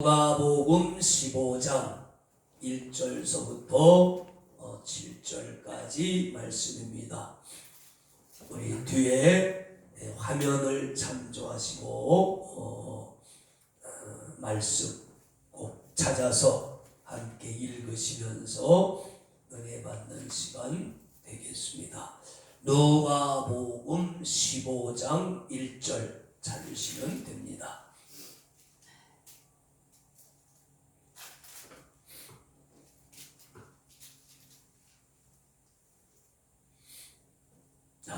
누가복음 15장 1절서부터 7절까지 말씀입니다. 우리 뒤에 화면을 참조하시고 말씀 꼭 찾아서 함께 읽으시면서 은혜 받는 시간 되겠습니다. 누가복음 15장 1절 찾으시면 됩니다.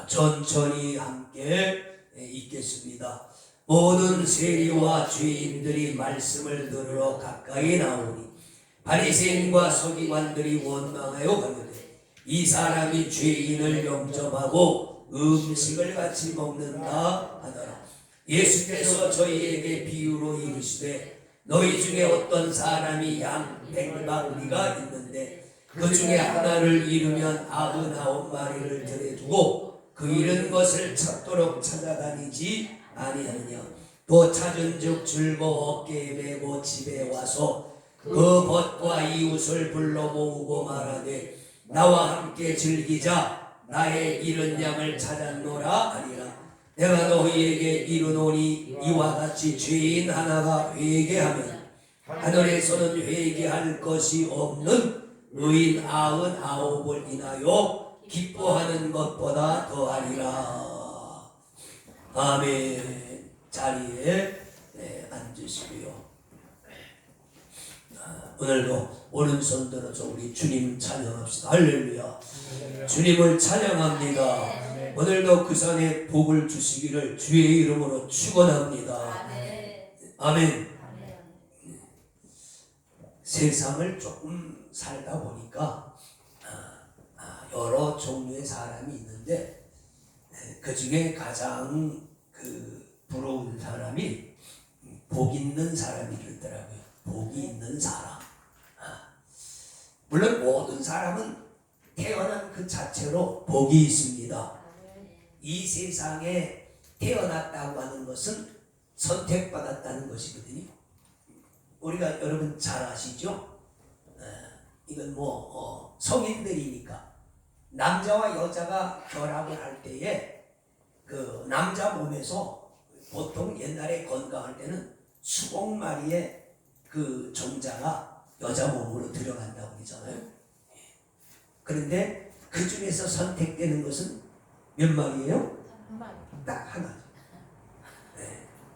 천천히 함께 읽겠습니다. 모든 세리와 죄인들이 말씀을 들으러 가까이 나오니 바리새인과 서기관들이 원망하여 가로되 이 사람이 죄인을 영접하고 음식을 같이 먹는다 하더라. 예수께서 저희에게 비유로 이르시되 너희 중에 어떤 사람이 양 100마리가 있는데 그 중에 하나를 잃으면 99마리를 들에 두고 그 잃은 것을 찾도록 찾아다니지 아니하느냐. 또 찾은즉 줄고 어깨에 메고 집에 와서 그 벗과 이웃을 불러 모으고 말하되 나와 함께 즐기자. 나의 잃은 양을 찾았노라 하니라. 내가 너희에게 이르노니 이와 같이 죄인 하나가 회개하면 하늘에서는 회개할 것이 없는 의인 99을 인하여 기뻐하는 것보다 더하리라. 아멘. 자리에 앉으시고요. 오늘도 오른손 들어서 우리 주님 찬양합시다. 할렐루야. 주님을 찬양합니다. 오늘도 그 산에 복을 주시기를 주의 이름으로 축원합니다. 아멘. 세상을 조금 살다 보니까 여러 종류의 사람이 있는데 그 중에 가장 부러운 사람이 복 있는 사람이 있더라고요. 복이 있는 사람. 물론 모든 사람은 태어난 그 자체로 복이 있습니다. 이 세상에 태어났다고 하는 것은 선택받았다는 것이거든요. 우리가 여러분 잘 아시죠? 이건 성인들이니까 남자와 여자가 결합을 할 때에 그 남자 몸에서 보통 옛날에 건강할 때는 수백 마리의 그 정자가 여자 몸으로 들어간다고 그러잖아요. 그런데 그 중에서 선택되는 것은 몇 마리예요? 딱 하나죠.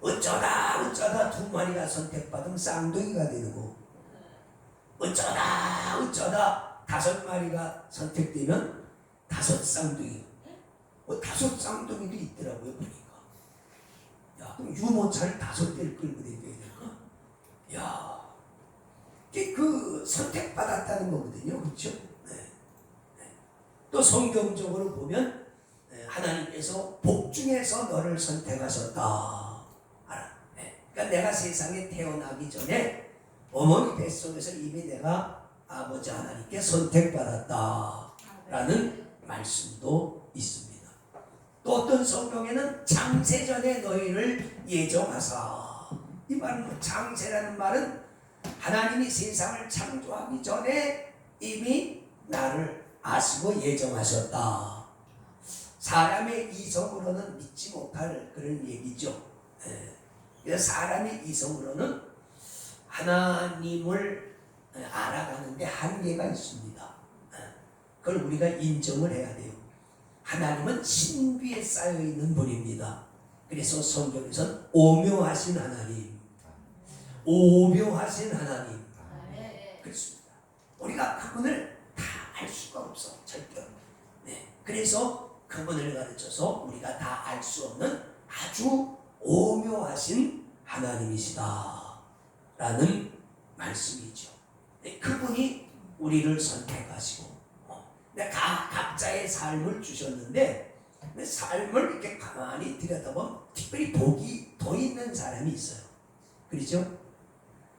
어쩌다 2마리가 선택받으면 쌍둥이가 되는 거고, 어쩌다 5마리가 선택되면 5쌍둥이. 5쌍둥이도 있더라고요, 보니까. 야, 그럼 유모차를 5대를 끌고 다녀야 될까? 야, 이게 선택받았다는 거거든요, 그렇죠? 또 성경적으로 보면 하나님께서 복 중에서 너를 선택하셨다. 그러니까 내가 세상에 태어나기 전에 어머니 뱃속에서 이미 내가 아버지 하나님께 선택받았다라는 말씀도 있습니다. 또 어떤 성경에는 창세전에 너희를 예정하사. 이 말은 창세라는 말은 하나님이 세상을 창조하기 전에 이미 나를 아시고 예정하셨다. 사람의 이성으로는 믿지 못할 그런 얘기죠. 그래서 사람의 이성으로는 하나님을 알아가는데 한계가 있습니다. 그걸 우리가 인정을 해야 돼요. 하나님은 신비에 쌓여있는 분입니다. 그래서 성경에서는 오묘하신 하나님, 오묘하신 하나님 그렇습니다. 우리가 그분을 다 알 수가 없어, 절대. 그래서 그분을 가르쳐서 우리가 다 알 수 없는 아주 오묘하신 하나님이시다 라는 말씀이죠. 그분이 우리를 선택하시고 각자의 삶을 주셨는데 삶을 이렇게 가만히 들여다보면 특별히 복이 더 있는 사람이 있어요. 그렇죠?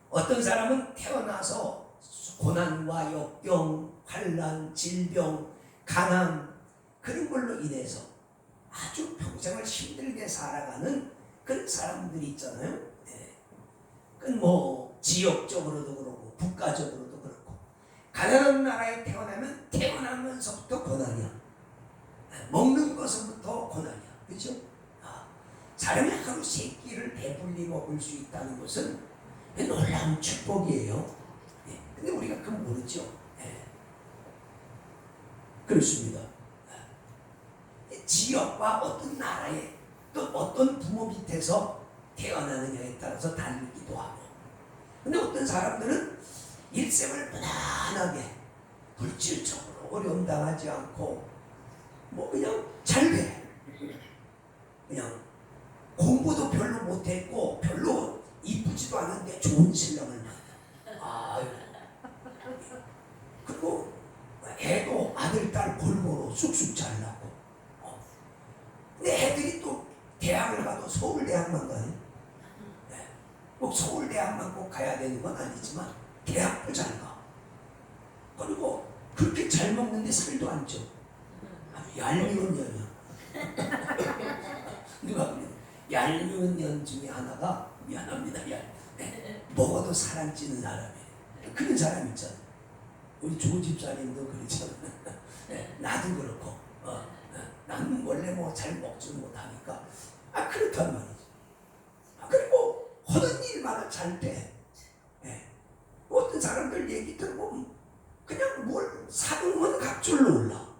어떤 사람은 태어나서 고난과 역경, 환난, 질병, 가난 그런 걸로 인해서 아주 평생을 힘들게 살아가는 그런 사람들이 있잖아요. 그건 지역적으로도 그렇고 국가적으로도 그렇고 가난한 나라에 태어나면 태어나면서부터 고난이야. 먹는 것부터 고난이야. 그렇죠? 사람이 하루 세 끼를 배불리 먹을 수 있다는 것은 놀라운 축복이에요. 근데 우리가 그건 모르죠. 그렇습니다. 지역과 어떤 나라에 또 어떤 부모 밑에서 태어나느냐에 따라서 다르기도 하고, 근데 어떤 사람들은 일생을 무난하게 물질적으로 어려움 당하지 않고 뭐 그냥 잘 돼. 그냥 공부도 별로 못했고 별로 이쁘지도 않은데 좋은 신랑을 만나. 그리고 애도 아들 딸 골고루 쑥쑥 잘 낳고. 근데 애들이 또 대학을 가도 서울대학만 가요. 꼭 서울대학만 꼭 가야 되는 건 아니지만 대학도 잘 가. 그리고 그렇게 잘 먹는데 살도 안 쪄. 아주 얄미운 년이야. 누가 그래? 얄미운 년 중에 하나가, 미안합니다, 먹어도 살 안 찌는 사람이에요. 그런 사람 있잖아. 우리 조 집사님도 그렇잖아. 나도 그렇고, 나는 원래 뭐 잘 먹지 못하니까, 그렇단 말이지. 그리고 하는 일마다 잘 돼. 어떤 사람들 얘기 들어보면 그냥 뭘 사놓으면 갑줄로 올라.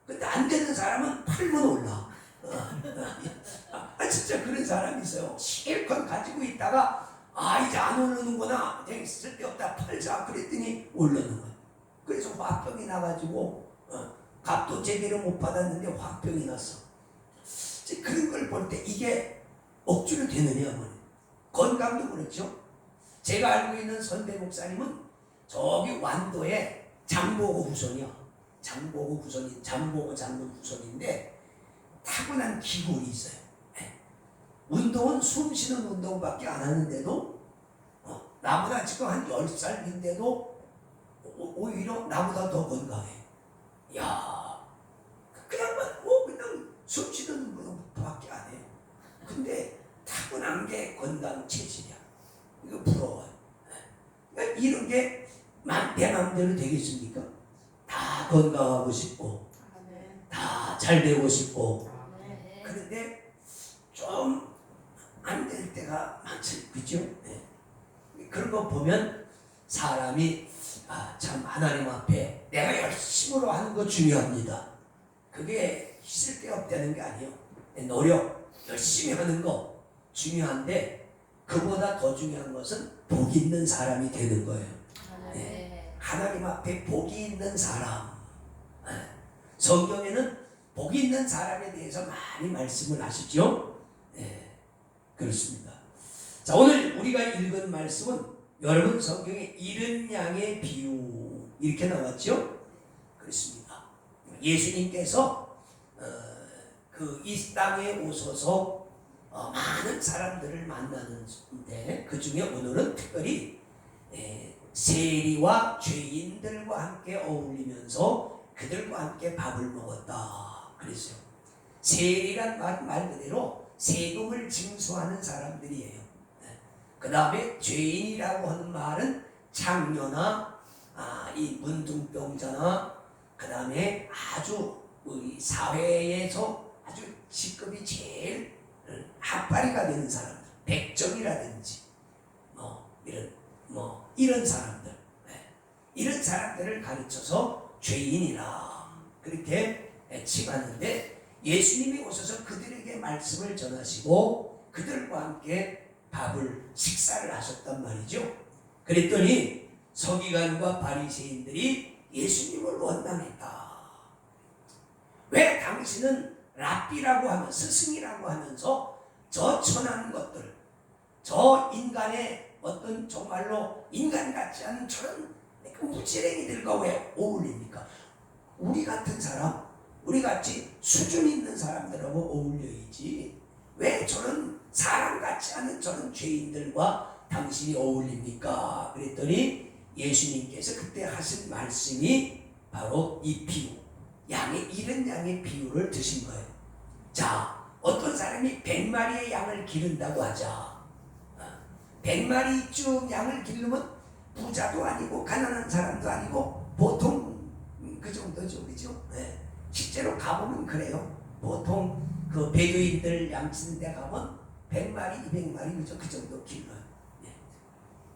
근데 안 되는 사람은 팔면 올라. 진짜 그런 사람이 있어요. 실컷 가지고 있다가 이제 안 오르는구나, 이제 쓸데없다, 팔자 그랬더니 오르는 거야. 그래서 화병이 나가지고 값도 제대로 못 받았는데 화병이 났어. 그런 걸 볼 때 이게 억지로 되느냐 뭐. 건강도 그렇죠. 제가 알고 있는 선배 목사님은 저기 완도에 장보고 후손이야. 장보고 후손인, 장보고 장군 후손인데 타고난 기골이 있어요. 운동은 숨 쉬는 운동밖에 안 하는데도 나보다 지금 한 10살인데도 오히려 나보다 더 건강해. 야, 그냥 숨 쉬는 운동밖에 안 해요. 근데 타고난 게 건강 체질이야. 이거 부러워요. 그러니까 이런 게 내 마음대로 되겠습니까? 다 건강하고 싶고 다 잘 되고 싶고, 그런데 좀 안 될 때가 많죠. 그죠? 그런 거 보면 사람이 참 하나님 앞에 내가 열심으로 하는 거 중요합니다. 그게 쓸데없다는 게 아니에요. 노력 열심히 하는 거 중요한데 그보다 더 중요한 것은 복 있는 사람이 되는 거예요. 하나님 앞에 복이 있는 사람. 성경에는 복 있는 사람에 대해서 많이 말씀을 하시죠. 그렇습니다. 자, 오늘 우리가 읽은 말씀은 여러분 성경에 이른 양의 비유 이렇게 나왔죠. 그렇습니다. 예수님께서 이 땅에 오셔서 많은 사람들을 만나는데 그 중에 오늘은 특별히 세리와 죄인들과 함께 어울리면서 그들과 함께 밥을 먹었다 그랬어요. 세리란 말 그대로 세금을 징수하는 사람들이에요. 그 다음에 죄인이라고 하는 말은 장녀나 이 문둥병자나 그 다음에 아주 사회에서 아주 직급이 제일 핫바리가 되는 사람들, 백정이라든지 이런 사람들, 이런 사람들을 가르쳐서 죄인이라 그렇게 칭하는데, 예수님이 오셔서 그들에게 말씀을 전하시고 그들과 함께 식사를 하셨단 말이죠. 그랬더니 서기관과 바리새인들이 예수님을 원망했다. 왜 당신은 랍비라고 하면 스승이라고 하면서 저 천한 것들, 저 인간의 어떤 정말로 인간 같지 않은 저런 무지랭이들과 왜 어울립니까? 우리 같은 사람, 우리 같이 수준 있는 사람들하고 어울려야지 왜 저런 사람 같지 않은 저런 죄인들과 당신이 어울립니까? 그랬더니 예수님께서 그때 하신 말씀이 바로 이 비유, 이른 양의 비유를 드신 거예요. 자, 어떤 사람이 100마리의 양을 기른다고 하자. 100마리 쭉 양을 기르면 부자도 아니고 가난한 사람도 아니고 보통 그 정도죠, 그죠? 예. 실제로 가보면 그래요. 보통 그 베두인들 양치는 데 가면 100마리, 200마리 그죠? 그 정도 길러요. 예.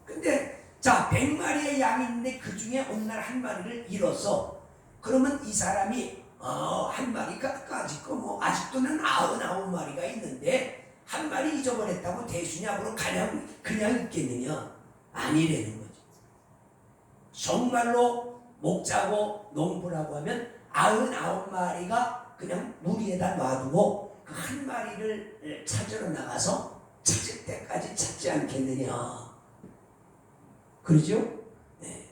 근데 자 100마리의 양이 있는데 그 중에 어느 날 한 마리를 잃어서 그러면 이 사람이 한 마리까지 뭐 아직도는 99마리가 있는데 한 마리 잊어버렸다고 대수냐고로 그냥 있겠느냐? 아니라는 거죠. 정말로 목자고 농부라고 하면 99마리가 그냥 무리에다 놔두고 그 한 마리를 찾으러 나가서 찾을 때까지 찾지 않겠느냐. 그러죠? 네.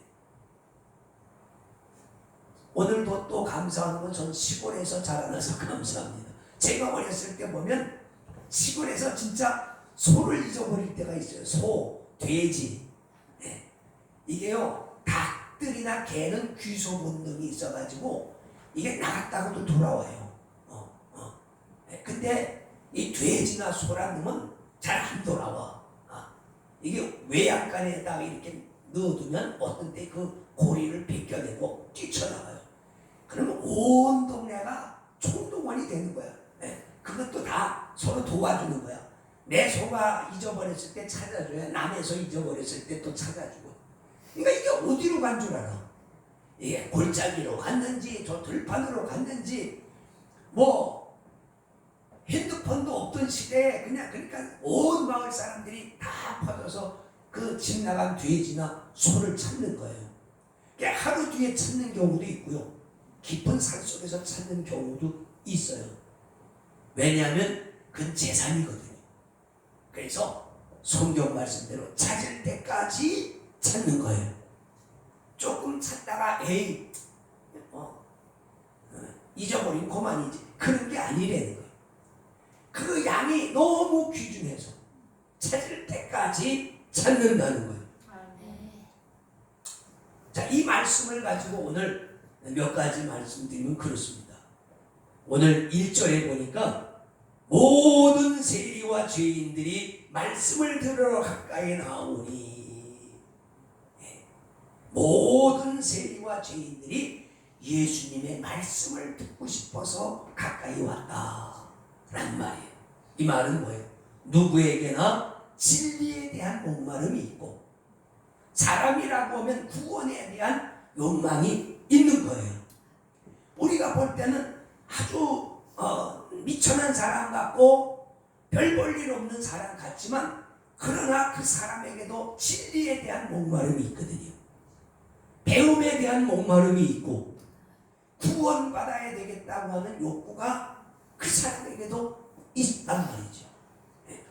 오늘도 또 감사하는 건 전 시골에서 자라나서 감사합니다. 제가 어렸을 때 보면 시골에서 진짜 소를 잊어버릴 때가 있어요. 소, 돼지. 네. 이게요, 닭들이나 개는 귀소 본능이 있어가지고 이게 나갔다가도 돌아와요. 네. 근데 이 돼지나 소란 놈은 잘 안 돌아와. 이게 외양간에다가 이렇게 넣어두면 어떤 때 그 고리를 벗겨내고 뛰쳐나가요. 그러면 온 동네가 총동원이 되는 거야. 네. 그것도 다 서로 도와주는 거야. 내 소가 잊어버렸을 때 찾아줘야 남의 소 잊어버렸을 때 또 찾아주고. 그러니까 이게 어디로 간 줄 알아? 이게 골짜기로 갔는지 저 들판으로 갔는지 뭐 핸드폰도 없던 시대에 그러니까 온 마을 사람들이 다 퍼져서 그 집 나간 돼지나 소를 찾는 거예요. 하루 뒤에 찾는 경우도 있고요. 깊은 산 속에서 찾는 경우도 있어요. 왜냐하면 그건 재산이거든요. 그래서 성경 말씀대로 찾을 때까지 찾는 거예요. 조금 찾다가 잊어버린 그만이지. 그런 게 아니라는 거예요. 그 양이 너무 귀중해서 찾을 때까지 찾는다는 거예요. 자, 이 말씀을 가지고 오늘 몇 가지 말씀드리면 그렇습니다. 오늘 1절에 보니까 모든 세리와 죄인들이 말씀을 들으러 가까이 나오니, 모든 세리와 죄인들이 예수님의 말씀을 듣고 싶어서 가까이 왔다라는 말이에요. 이 말은 뭐예요? 누구에게나 진리에 대한 목마름이 있고 사람이라고 하면 구원에 대한 욕망이 있는 거예요. 우리가 볼 때는 아주 미천한 사람 같고 별 볼 일 없는 사람 같지만 그러나 그 사람에게도 진리에 대한 목마름이 있거든요. 배움에 대한 목마름이 있고 구원받아야 되겠다고 하는 욕구가 그 사람에게도 있단 말이죠.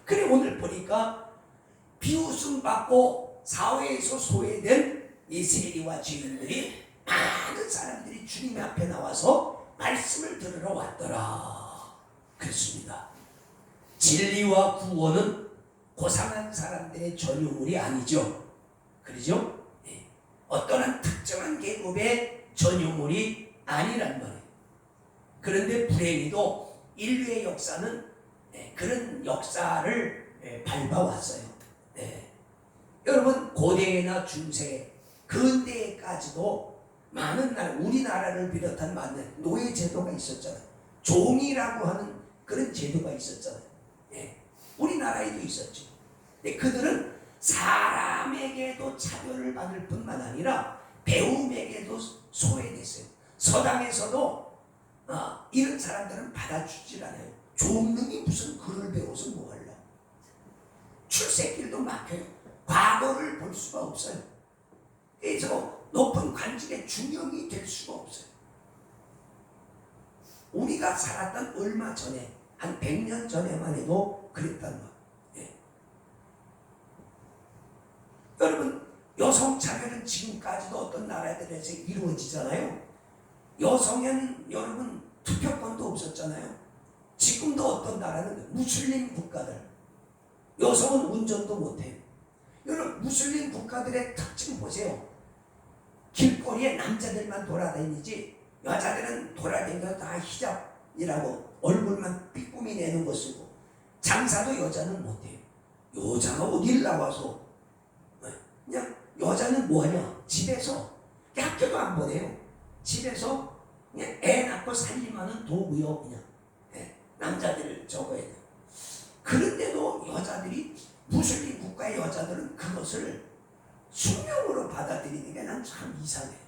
그래 오늘 보니까 비웃음 받고 사회에서 소외된 이 세리와 죄인들이 많은 사람들이 주님 앞에 나와서 말씀을 들으러 왔더라. 그렇습니다. 진리와 구원은 고상한 사람들의 전유물이 아니죠. 그렇죠? 어떠한 특정한 계급의 전유물이 아니란 말이에요. 그런데 불행히도 인류의 역사는 그런 역사를 밟아왔어요. 여러분 고대나 중세, 근대까지도 많은 나라, 우리나라를 비롯한 많은 노예 제도가 있었잖아요. 종이라고 하는 그런 제도가 있었잖아요. 우리나라에도 있었죠. 그들은 사람에게도 차별을 받을 뿐만 아니라 배움에게도 소외됐어요. 서당에서도 이런 사람들은 받아주질 않아요. 종놈이 무슨 글을 배워서 뭐 할라? 출세길도 막혀요. 과거를 볼 수가 없어요. 그래서 높은 관직의 중용이 될 수가 없어요. 우리가 살았던 얼마 전에 한 100년 전에만 해도 그랬단 말이에요. 여러분 여성 차별은 지금까지도 어떤 나라들에서 이루어지잖아요. 여성은 여러분 투표권도 없었잖아요. 지금도 어떤 나라는 무슬림 국가들 여성은 운전도 못해요. 여러분 무슬림 국가들의 특징 보세요. 길거리에 남자들만 돌아다니지 여자들은 돌아다니면서 다 히잡이라고 얼굴만 삐꾸미 내는 거 쓰고 장사도 여자는 못해요. 여자가 어딜 나와서 그냥 여자는 뭐하냐? 집에서 학교도 안 보내요. 집에서 그냥 애 낳고 살림하는 도구요. 그냥 남자들을 적어야 돼요. 그런데도 여자들이 무슬림 국가의 여자들은 그것을 숙명으로 받아들이는 게 난 참 이상해요.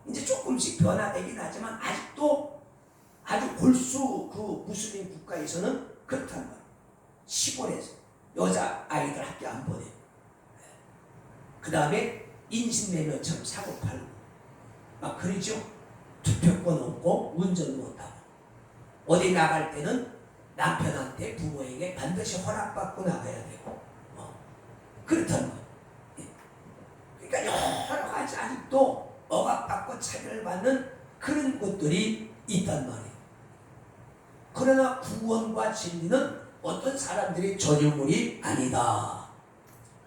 이제 조금씩 변화되긴 하지만 아직도 아주 골수 그 무슬림 국가에서는 그렇단 말이에요. 시골에서 여자 아이들 학교 안 보내요. 그 다음에 인신매매처럼 사고 팔고 막 그러죠. 투표권 없고 운전 못하고 어디 나갈 때는 남편한테 부모에게 반드시 허락받고 나가야 되고 그렇단 말이에요. 그러니까 여러 가지 아직도 억압받고 차별받는 그런 것들이 있단 말이에요. 그러나 구원과 진리는 어떤 사람들의 전유물이 아니다.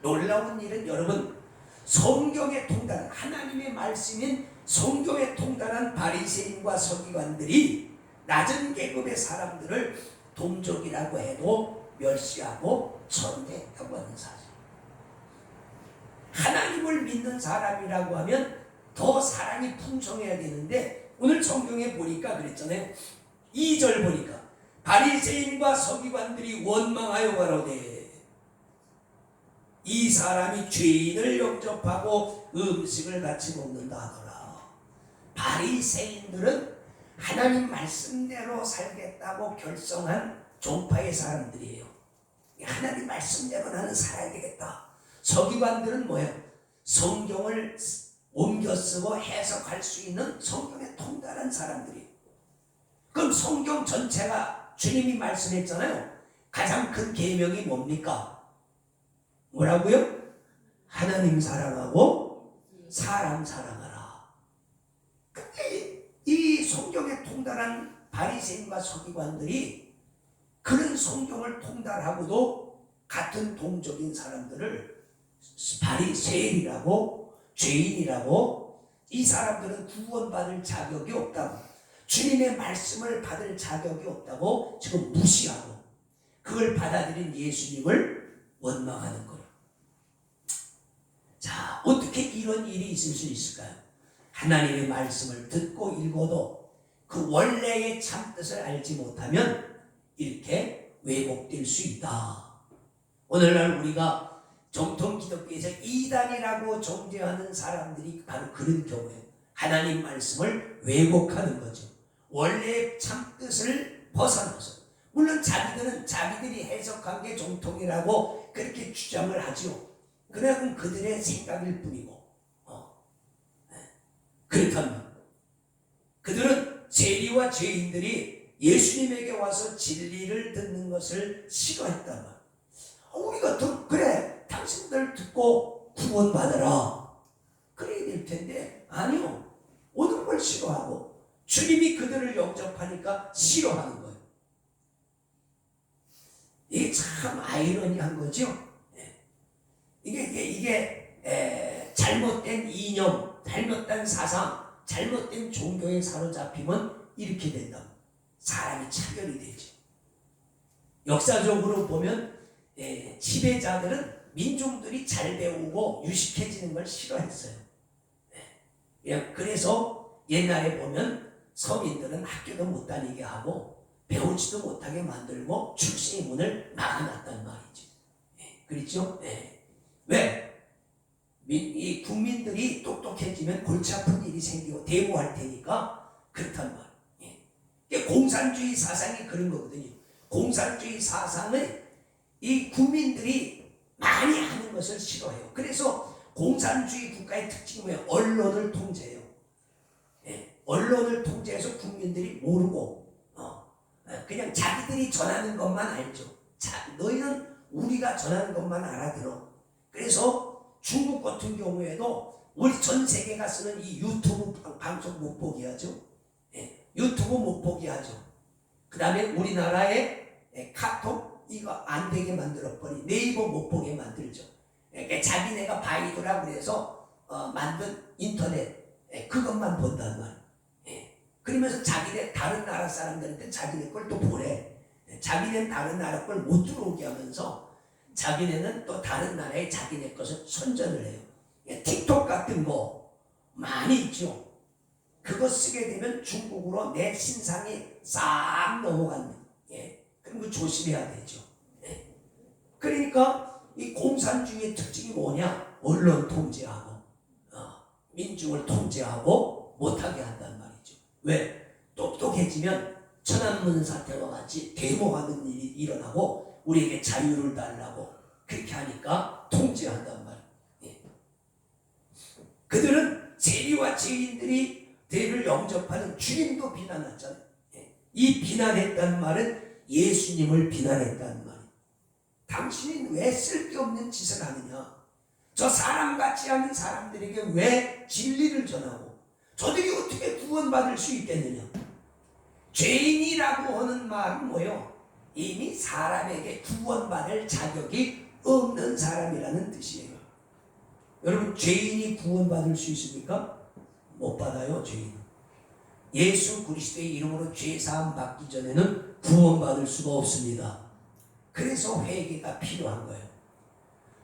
놀라운 일은 여러분, 성경에 통달한 하나님의 말씀인 성경에 통달한 바리새인과 서기관들이 낮은 계급의 사람들을 동족이라고 해도 멸시하고 천대했다고 하는 사실. 하나님을 믿는 사람이라고 하면 더 사랑이 풍성해야 되는데 오늘 성경에 보니까 그랬잖아요. 2절 보니까 바리새인과 서기관들이 원망하여 가로되 이 사람이 죄인을 영접하고 음식을 같이 먹는다 하더라. 바리새인들은 하나님 말씀대로 살겠다고 결성한 종파의 사람들이에요. 하나님 말씀대로 나는 살아야 되겠다. 서기관들은 뭐예요? 성경을 옮겨 쓰고 해석할 수 있는 성경에 통달한 사람들이에요. 그럼 성경 전체가 주님이 말씀했잖아요. 가장 큰 계명이 뭡니까? 뭐라고요? 하나님 사랑하고 사람 사랑하라. 근데 이 성경에 통달한 바리새인과 서기관들이 그런 성경을 통달하고도 같은 동적인 사람들을 바리새인이라고 죄인이라고 이 사람들은 구원받을 자격이 없다고 주님의 말씀을 받을 자격이 없다고 지금 무시하고 그걸 받아들인 예수님을 원망하는 거예요. 자, 어떻게 이런 일이 있을 수 있을까요? 하나님의 말씀을 듣고 읽어도 그 원래의 참뜻을 알지 못하면 이렇게 왜곡될 수 있다. 오늘날 우리가 정통 기독교에서 이단이라고 정죄하는 사람들이 바로 그런 경우에요. 하나님 말씀을 왜곡하는 거죠. 원래의 참뜻을 벗어나서. 물론 자기들은 자기들이 해석한 게 정통이라고 그렇게 주장을 하죠. 그러나 그들의 생각일 뿐이고 그렇다면 그들은 세리와 죄인들이 예수님에게 와서 진리를 듣는 것을 싫어했단 말이에요. 우리가 그래 당신들 듣고 구원받아라 그래야 될 텐데 아니요. 오는 걸 싫어하고 주님이 그들을 영접하니까 싫어하는 거예요. 이게 참 아이러니한 거죠. 이게 잘못된 이념, 잘못된 사상, 잘못된 종교에 사로잡히면 이렇게 된다. 사람이 차별이 되죠. 역사적으로 보면 지배자들은 민중들이 잘 배우고 유식해지는 걸 싫어했어요. 그래서 옛날에 보면 서민들은 학교도 못 다니게 하고 배우지도 못하게 만들고 출신의 문을 막아놨단 말이죠. 그렇죠? 왜? 이 국민들이 똑똑해지면 골치 아픈 일이 생기고 대모할 테니까 그렇단 말이에요. 공산주의 사상이 그런 거거든요. 공산주의 사상은 이 국민들이 많이 하는 것을 싫어해요. 그래서 공산주의 국가의 특징이 뭐예요? 언론을 통제해요. 언론을 통제해서 국민들이 모르고 그냥 자기들이 전하는 것만 알죠. 너희는 우리가 전하는 것만 알아들어. 그래서 중국 같은 경우에도 우리 전 세계가 쓰는 이 유튜브 방송 못 보게 하죠. 유튜브 못 보게 하죠. 그 다음에 우리나라의 카톡 이거 안 되게 만들어버리 네이버 못 보게 만들죠. 그러니까 자기네가 바이두라고 그래서 만든 인터넷 그것만 본단 말이에요. 그러면서 자기네 다른 나라 사람들한테 자기네 걸 또 보내. 자기네 다른 나라 걸 못 들어오게 하면서 자기네는 또 다른 나라에 자기네 것을 선전을 해요. 틱톡 같은 거 많이 있죠. 그거 쓰게 되면 중국으로 내 신상이 싹 넘어갑니다. 그럼 그 조심해야 되죠. 그러니까 이 공산주의의 특징이 뭐냐? 언론 통제하고 민중을 통제하고 못하게 한단 말이죠. 왜? 똑똑해지면 천안문 사태와 같이 데모하는 일이 일어나고 우리에게 자유를 달라고 그렇게 하니까 통제한단 말이에요. 그들은 세리와 죄인들이 대를 영접하는 주님도 비난했잖아요. 이 비난했다는 말은 예수님을 비난했다는 말이에요. 당신이 왜 쓸데없는 짓을 하느냐? 저 사람 같지 않은 사람들에게 왜 진리를 전하고 저들이 어떻게 구원받을 수 있겠느냐? 죄인이라고 하는 말은 뭐요? 이미 사람에게 구원받을 자격이 없는 사람이라는 뜻이에요. 여러분, 죄인이 구원받을 수 있습니까? 못 받아요. 죄인은 예수 그리스도의 이름으로 죄사함 받기 전에는 구원받을 수가 없습니다. 그래서 회개가 필요한 거예요.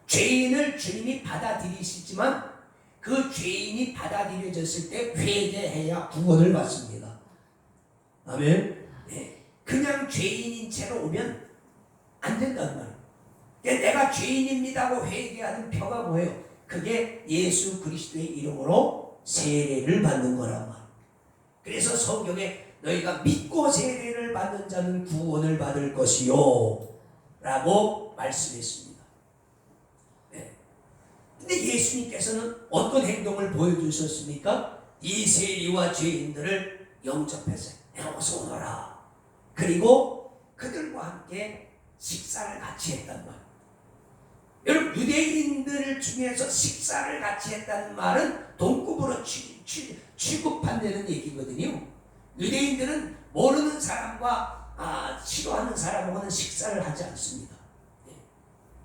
죄인을 주님이 받아들이시지만 그 죄인이 받아들여졌을 때 회개해야 구원을 받습니다. 아멘. 그냥 죄인인 채로 오면 안 된단 말이에요. 내가 죄인입니다고 회개하는 표가 뭐예요? 그게 예수 그리스도의 이름으로 세례를 받는 거란 말이에요. 그래서 성경에 너희가 믿고 세례를 받는 자는 구원을 받을 것이요 라고 말씀했습니다. 근데 예수님께서는 어떤 행동을 보여주셨습니까? 이 세리와 죄인들을 영접해서 어서 오너라. 그리고 그들과 함께 식사를 같이 했단 말이에요. 여러분, 유대인들 중에서 식사를 같이 했다는 말은 동급으로 취급한다는 얘기거든요. 유대인들은 모르는 사람과 싫어하는 사람하고는 식사를 하지 않습니다.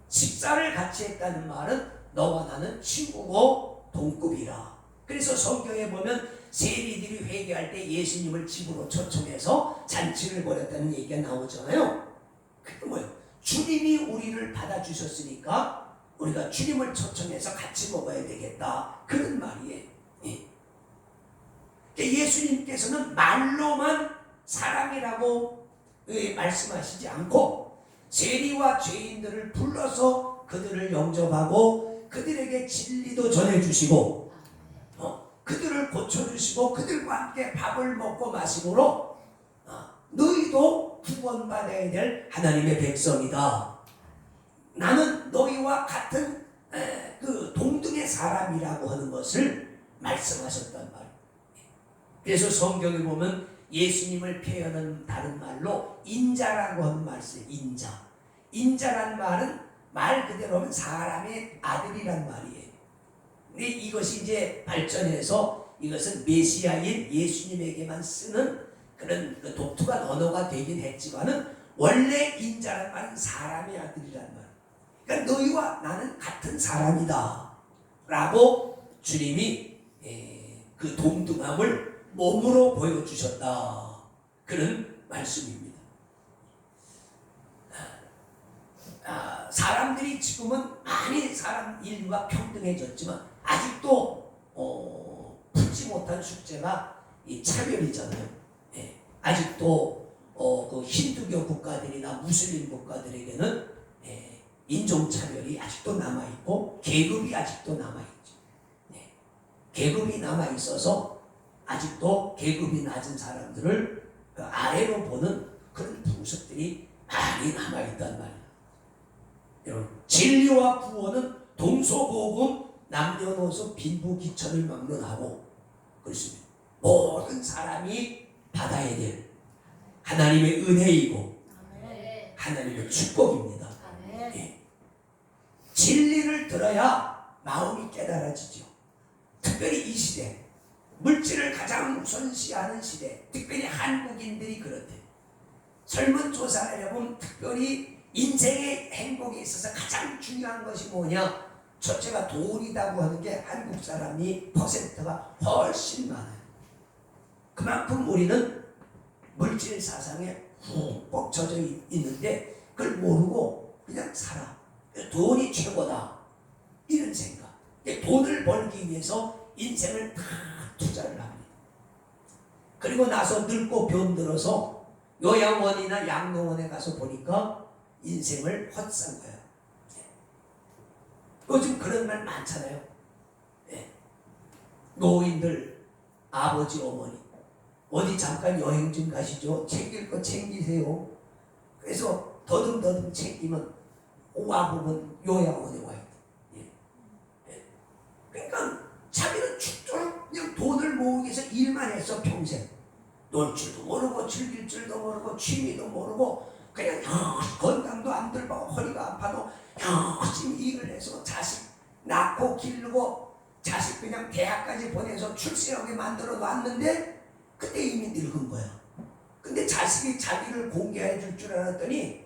식사를 같이 했다는 말은 너와 나는 친구고 동급이라. 그래서 성경에 보면 세리들이 회개할 때 예수님을 집으로 초청해서 잔치를 벌였다는 얘기가 나오잖아요. 그게 뭐예요? 주님이 우리를 받아주셨으니까 우리가 주님을 초청해서 같이 먹어야 되겠다. 그런 말이에요. 예수님께서는 말로만 사랑이라고 말씀하시지 않고 세리와 죄인들을 불러서 그들을 영접하고 그들에게 진리도 전해주시고 그들을 고쳐주시고 그들과 함께 밥을 먹고 마심으로 너희도 구원받아야 될 하나님의 백성이다. 나는 너희와 같은 그 동등의 사람이라고 하는 것을 말씀하셨단 말이에요. 그래서 성경에 보면 예수님을 표현하는 다른 말로 인자라고 하는 말이 있어요. 인자. 인자란 말은 말 그대로 하면 사람의 아들이란 말이에요. 근데 이것이 이제 발전해서 이것은 메시아인 예수님에게만 쓰는 그런 그 독특한 언어가 되긴 했지만은 원래 인자란 말은 사람의 아들이란 말. 그러니까 너희와 나는 같은 사람이다 라고 주님이 그 동등함을 몸으로 보여주셨다. 그런 말씀입니다. 사람들이 지금은 많이 사람 인류가 평등해졌지만 아직도 풀지 못한 숙제가 이 차별이잖아요. 아직도 그 힌두교 국가들이나 무슬림 국가들에게는 인종차별이 아직도 남아있고 계급이 아직도 남아있죠. 계급이 남아있어서 아직도 계급이 낮은 사람들을 그 아래로 보는 그런 풍습들이 많이 남아있단 말이에요. 여러분, 진리와 구원은 동서고금 남녀노소 빈부귀천을 막론하고 그렇습니다. 모든 사람이 받아야 될 하나님의 은혜이고 하나님의 축복입니다. 진리를 들어야 마음이 깨달아지죠. 특별히 이 시대, 물질을 가장 우선시하는 시대, 특별히 한국인들이 그렇대요. 설문조사를 해보면 특별히 인생의 행복에 있어서 가장 중요한 것이 뭐냐? 첫째가 돈이라고 하는 게 한국 사람이 퍼센트가 훨씬 많아요. 그만큼 우리는 물질 사상에 훅 뻗쳐져 있는데 그걸 모르고 그냥 살아. 돈이 최고다 이런 생각. 돈을 벌기 위해서 인생을 다 투자를 합니다. 그리고 나서 늙고 병들어서 요양원이나 양로원에 가서 보니까 인생을 헛산 거야. 요즘 그런 말 많잖아요. 노인들, 아버지, 어머니 어디 잠깐 여행 좀 가시죠. 챙길 거 챙기세요. 그래서 더듬더듬 챙기면 와보면 요양원에 와요. 그러니까 자기는 죽도록 그냥 돈을 모으기 위해서 일만 했어 평생. 놀 줄도 모르고 즐길 줄도 모르고 취미도 모르고 그냥 건강도 안 들고 허리가 아파도 열심히 일을 해서 자식 낳고 기르고 자식 그냥 대학까지 보내서 출세하게 만들어 놨는데 그때 이미 늙은 거야. 근데 자식이 자기를 공개해 줄 줄 알았더니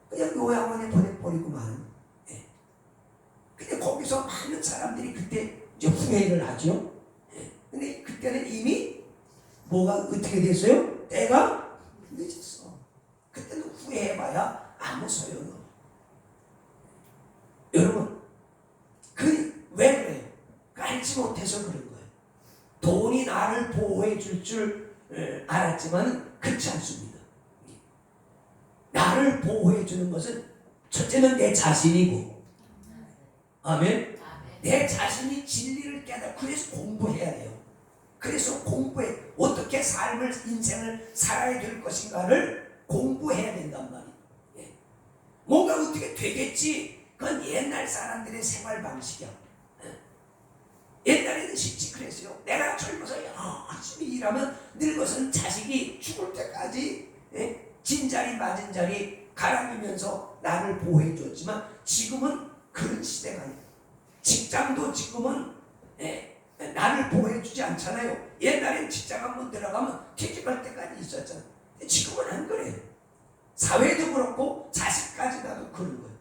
그냥 요양원에 보내버리고만. 근데 거기서 많은 사람들이 그때 이제 후회를 하죠. 근데 그때는 이미 뭐가 어떻게 됐어요? 때가 늦었어. 그때는 후회해봐야 아무 소용이 없어. 여러분, 왜 그래요? 알지 못해서 그런 거예요. 돈이 나를 보호해 줄 줄 알았지만 그렇지 않습니다. 나를 보호해 주는 것은 첫째는 내 자신이고, 아멘. 내 자신이 진리를 깨달아. 그래서 공부해야 돼요. 그래서 공부해. 어떻게 삶을, 인생을 살아야 될 것인가를 공부해야 된단 말이에요. 뭔가 어떻게 되겠지. 그건 옛날 사람들의 생활 방식이야. 옛날에는 쉽지 그랬어요. 내가 젊어서 열심히 일하면 늙어서는 자식이 죽을 때까지 진자리 맞은 자리 가라앉으면서 나를 보호해 줬지만 지금은 그런 시대가 아니에요. 직장도 지금은 나를 보호해 주지 않잖아요. 옛날엔 직장 한번 들어가면 퇴직할 때까지 있었잖아요. 지금은 안 그래요. 사회도 그렇고 자식까지도 그런 거예요.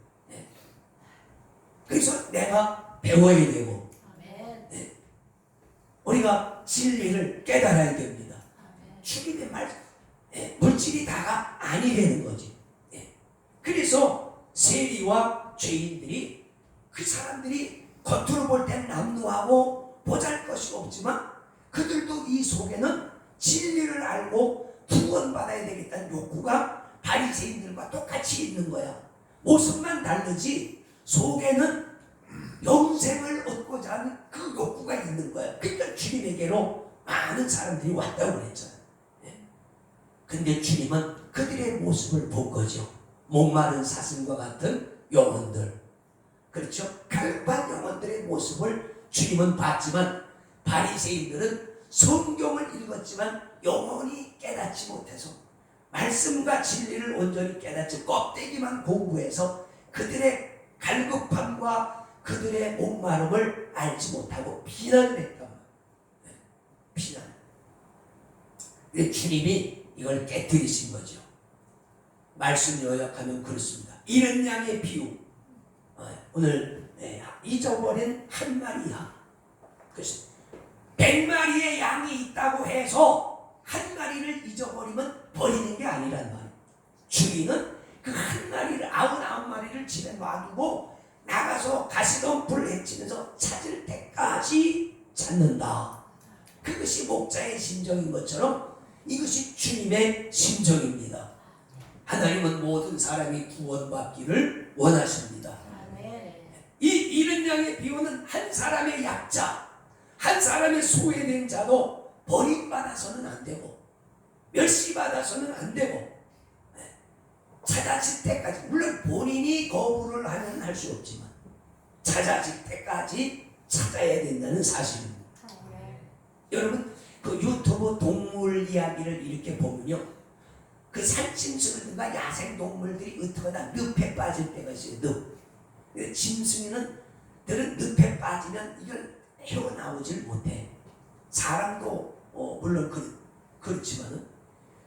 그래서 내가 배워야 되고 우리가 진리를 깨달아야 됩니다. 죽임의 말 물질이 다가 아니라는 거지. 그래서 세리와 죄인들이 그 사람들이 겉으로 볼 때는 남루하고 보잘것이 없지만 그들도 이 속에는 진리를 알고 구원받아야 되겠다는 욕구가 바리새인들과 똑같이 있는 거야. 모습만 다르지 속에는 영생을 얻고자 하는 그 욕구가 있는 거야. 그러니까 주님에게로 많은 사람들이 왔다고 그랬잖아요. 근데 주님은 그들의 모습을 본 거죠. 목마른 사슴과 같은 영혼들, 그렇죠? 갈급한 영혼들의 모습을 주님은 봤지만 바리새인들은 성경을 읽었지만 영원히 깨닫지 못해서 말씀과 진리를 온전히 깨닫지 껍데기만 공부해서 그들의 갈급함과 그들의 목마름을 알지 못하고 비난을 했단 말이에요. 비난. 근데 주님이 이걸 깨뜨리신 거죠. 말씀 요약하면 그렇습니다. 이른 양의 비유. 오늘 잊어버린 한 마리야. 그래서 100마리의 양이 있다고 해서 한 마리를 잊어버리면 버리는 게 아니란 말이에요. 주인은 그 한 마리를 99마리를 집에 놔두고 나가서 가시덤불을 헤치면서 찾을 때까지 찾는다. 그것이 목자의 심정인 것처럼 이것이 주님의 심정입니다. 하나님은 모든 사람이 구원받기를 원하십니다. 이 이른 양의 비유는 한 사람의 약자, 한 사람의 소외된 자도 버림받아서는 안 되고 멸시받아서는 안 되고 찾아질 때까지, 물론 본인이 거부를 하면 할 수 없지만 찾아질 때까지 찾아야 된다는 사실입니다. 여러분 그 유튜브 동물 이야기를 이렇게 보면요, 그 산짐승이든가 야생동물들이 어떡하다 늪에 빠질 때가 있어요. 늪. 짐승이는 늪에 빠지면 이걸 헤어나오질 못해. 사람도 물론 그렇지만은,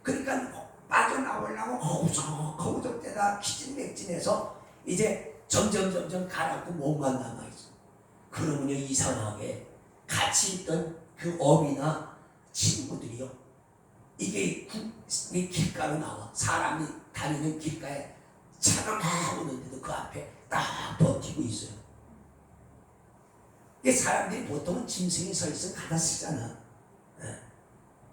그러니까 빠져나오려고 허우적대다 기진맥진해서 이제 점점 가라앉고 몸만 남아있어. 그러면요 이상하게 같이 있던 그 어미나 친구들이요, 이게 길가로 나와. 사람이 다니는 길가에 차가 막 오는데도 그 앞에 딱 딱 버티고 있어요. 사람들이 보통은 짐승이 서 있으면 가다 쓰잖아.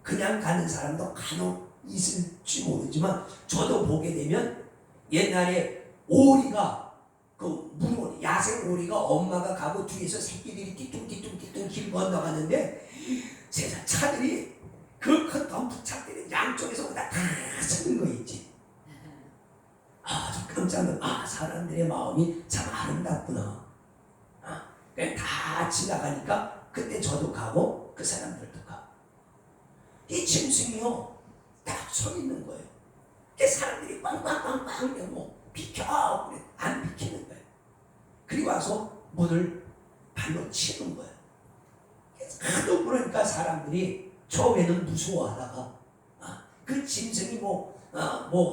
그냥 가는 사람도 간혹 있을지 모르지만 저도 보게 되면 옛날에 오리가 그 물오리 야생 오리가 엄마가 가고 뒤에서 새끼들이 띠뚱띠뚱띠뚱 길 건너가는데 세상 차들이 그 큰 덤프차들이 양쪽에서 다 서는 거 있지. 좀 깜짝 놀라. 사람들의 마음이 참 아름답구나. 그냥 다 지나가니까 그때 저도 가고 그 사람들도 가고 이 짐승이요 딱 서 있는 거예요. 사람들이 빵빵빵빵 뭐 비켜 그래 안 비키는 거예요. 그리고 와서 문을 발로 치는 거예요. 하도 그러니까 사람들이 처음에는 무서워하다가 그 짐승이 뭐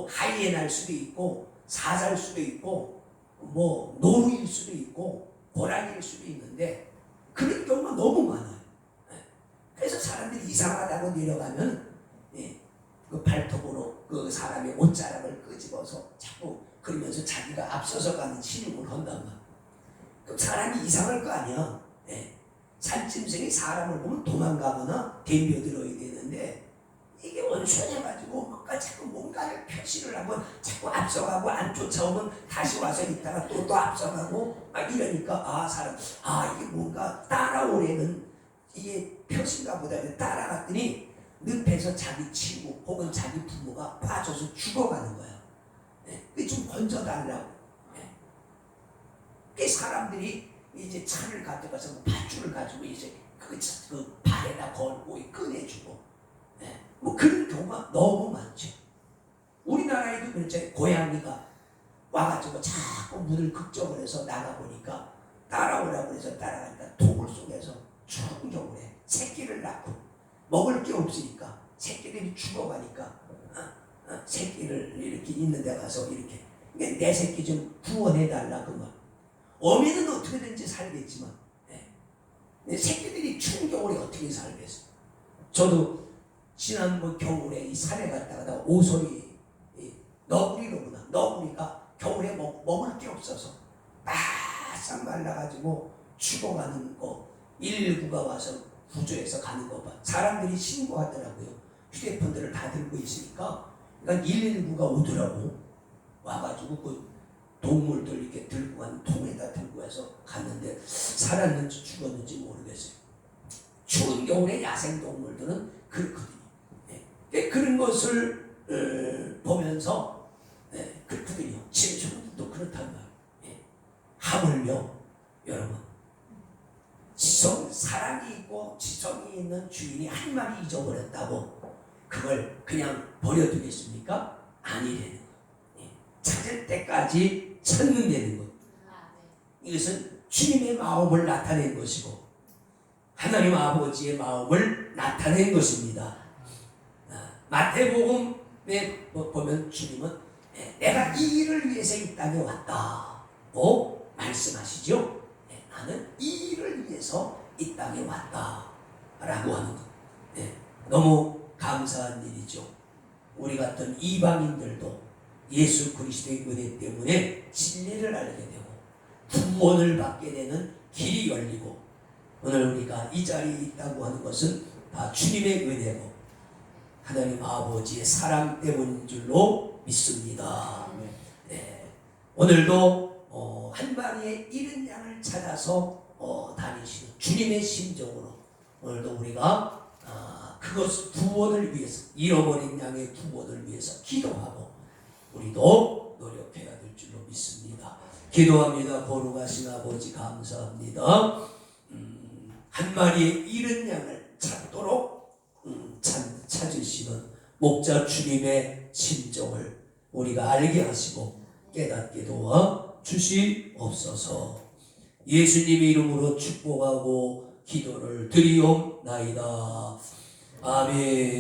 하이에나일 수도 있고 사자일 수도 있고 뭐 노루일 수도 있고 고라니일 수도 있는데 그런 경우가 너무 많아요. 그래서 사람들이 이상하다고 내려가면 그 발톱으로 그 사람의 옷자락을 끄집어서 자꾸 그러면서 자기가 앞서서 가는 신용을 한단 말이야. 그럼 사람이 이상할 거 아니야. 산짐승이 사람을 보면 도망가거나 덤벼들어야 되는데 이게 원수해가지고 자꾸 뭔가를 표시를 하고 자꾸 앞서가고 안 쫓아오면 다시 와서 있다가 또 앞서가고 막 이러니까 사람 이게 뭔가 따라오려는 이게 표시인가 보다 따라갔더니 늪에서 자기 친구 혹은 자기 부모가 빠져서 죽어가는 거야. 그게 좀 건져달라고. 그 사람들이 이제 차를 가져가서 밧줄을 가지고 이제 그 발에다 걸고 꺼내주고 뭐 그런 경우가 너무 많죠. 우리나라에도 그렇죠. 고양이가 와가지고 자꾸 문을 극적을 해서 나가보니까 따라오라고 해서 따라가니까 독을 속에서 충격을 해. 새끼를 낳고 먹을 게 없으니까 새끼들이 죽어가니까 새끼를 이렇게 있는 데 가서 이렇게 내 새끼 좀 구원해달라 그 말. 어미는 어떻게든지 살겠지만 새끼들이 추운 겨울에 어떻게 살겠어. 저도 지난 겨울에 이 산에 갔다가 오소리 너구리로구나. 너구리가 겨울에 먹을 게 없어서 바싹 말라가지고 죽어가는 거 119가 와서 구조해서 가는 거 봐. 사람들이 신고하더라고요. 휴대폰들을 다 들고 있으니까. 그러니까 119가 오더라고. 와가지고 그 동물들 이렇게 들고 간 통에다 들고 와서 갔는데 살았는지 죽었는지 모르겠어요. 추운 겨울에 야생 동물들은 그렇거든요. 그런 것을 보면서 그렇거든요. 짐승도 그렇단 말이에요. 하물며 여러분 사랑이 있고 지성이 있는 주인이 한 마리 잊어버렸다고 그걸 그냥 버려두겠습니까? 아니라는 거. 찾을 때까지 찾는다는 것. 이것은 주님의 마음을 나타낸 것이고 하나님 아버지의 마음을 나타낸 것입니다. 마태복음에 보면 주님은 내가 이 일을 위해서 이 땅에 왔다고 말씀하시죠. 나는 이 일을 위해서 이 땅에 왔다라고 하는 것. 너무 감사한 일이죠. 우리 같은 이방인들도 예수 그리스도의 은혜 때문에 진리를 알게 되고 구원을 받게 되는 길이 열리고 오늘 우리가 이 자리에 있다고 하는 것은 다 주님의 은혜고 하나님 아버지의 사랑 때문인 줄로 믿습니다. 오늘도 한 마리의 잃은 양을 찾아서 다니시는 주님의 심정으로 오늘도 우리가 그것 구원을 위해서 잃어버린 양의 구원을 위해서 기도하고 우리도 노력해야 될 줄로 믿습니다. 기도합니다. 거룩하신 아버지 감사합니다. 한 마리의 잃은 양을 찾도록 찾으시는 목자 주님의 심정을 우리가 알게 하시고 깨닫게 도와 주시옵소서. 예수님의 이름으로 축복하고 기도를 드리옵나이다. 아멘.